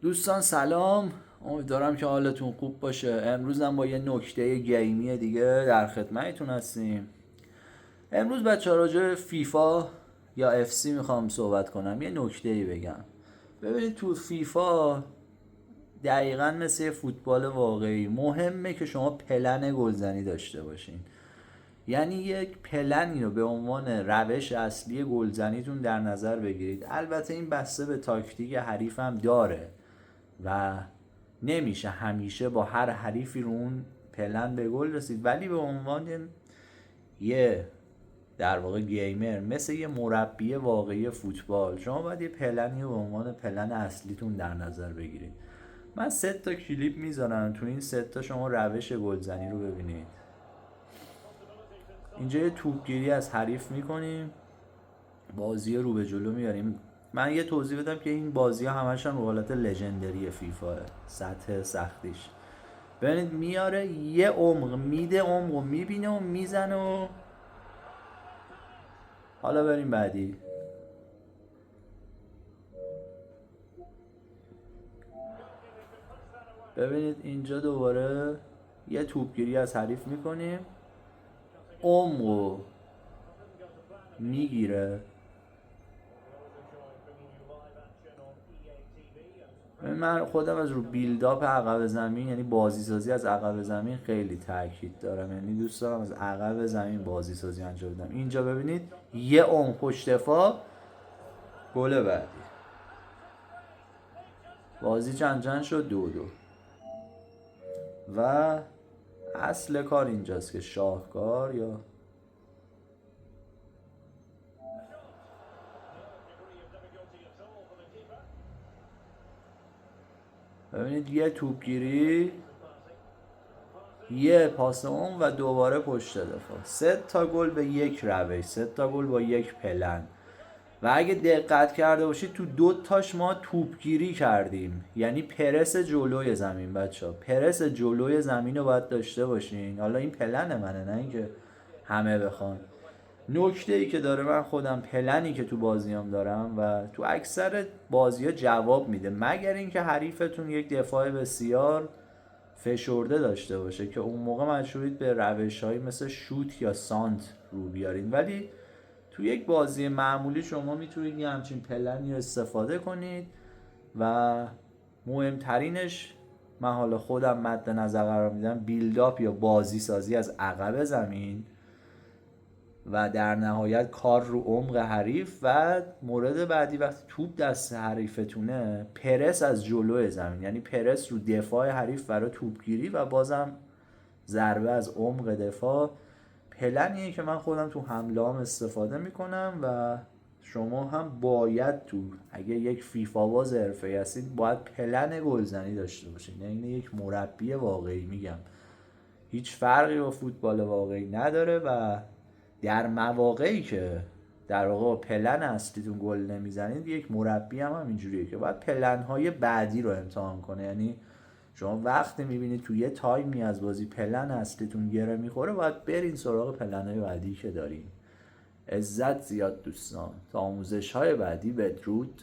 دوستان سلام، امیدوارم که حالتون خوب باشه. امروز هم با یه نکته گیمی دیگه در خدمتتون هستیم. امروز بچه ها راجع به فیفا یا اف سی میخوام صحبت کنم. یه نکته بگم. ببینید تو فیفا دقیقا مثل یه فوتبال واقعی مهمه که شما پلن گلزنی داشته باشین. یعنی یک پلنی رو به عنوان روش اصلی گلزنیتون در نظر بگیرید. البته این بسته به تاکتیک حریف هم داره و نمیشه همیشه با هر حریفی رو اون پلن به گل رسید، ولی به عنوان یه در واقع گیمر، مثل یه مربی واقعی فوتبال، شما باید یه پلنی رو به عنوان پلن اصلیتون در نظر بگیرید. من 3 کلیپ میذارم، تو این 3 شما روش گلزنی رو ببینید. اینجا یه توپگیری از حریف میکنیم، بازی رو به جلو میاریم. من یه توضیح بدم که این بازی ها همشون رو حالت لژندری فیفا، سطح سختیش ببینید میاره یه عمق میده، عمق رو میبینه و میزنه. و حالا بریم بعدی. ببینید اینجا دوباره یه توپگیری از حریف میکنیم، عمق رو میگیره. من خودم از رو بیلداپ عقب زمین، یعنی بازی سازی از عقب زمین خیلی تاکید دارم، یعنی دوست دارم از عقب زمین بازی سازی انجام بدم. اینجا ببینید یه عمق پشت دفاع، گل بعدی. بازی چند شد؟ 2-2. و اصل کار اینجاست که شاهکار یا ببینید یه توپگیری، یه پاس اون و دوباره پشت دفاع. 3 گل به یک روش، 3 گل با یک پلن. و اگه دقت کرده باشید تو 2 ما توپگیری کردیم، یعنی پرس جلوی زمین. بچه ها پرس جلوی زمین رو باید داشته باشین. حالا این پلن منه، نه اینکه همه بخوان. نکته ای که داره، من خودم پلنی که تو بازیام دارم و تو اکثر بازی ها جواب میده، مگر اینکه حریفتون یک دفاع بسیار فشرده داشته باشه که اون موقع مجبورید به روش هایی مثل شوت یا سانت رو بیارین. ولی تو یک بازی معمولی شما میتونید یه همچین پلنی رو استفاده کنید. و مهمترینش، من حالا خودم مد نظر قرار میدم، بیلداپ یا بازی سازی از عقب زمین و در نهایت کار رو عمق حریف. و مورد بعدی، وقتی توپ دست حریفتونه، پرس از جلوی زمین، یعنی پرس رو دفاع حریف برای توپگیری و بازم ضربه از عمق دفاع. پلنیه که من خودم تو حمله هم استفاده میکنم و شما هم باید تو، اگه یک فیفا باز حرفه‌ای هستید، باید پلن گلزنی داشته باشید. یعنی یک مربی واقعی، میگم هیچ فرقی با فوتبال واقعی نداره. و در مواقعی که در واقع پلن اصلیتون گل نمیزنید، یک مربی هم اینجوریه که باید پلن های بعدی رو امتحان کنه. یعنی شما وقتی میبینید توی یه تایمی از بازی پلن اصلیتون گره میخوره، باید برین سراغ پلن های بعدی که دارین. عزت زیاد دوستان، تا آموزش های بعدی، بدرود.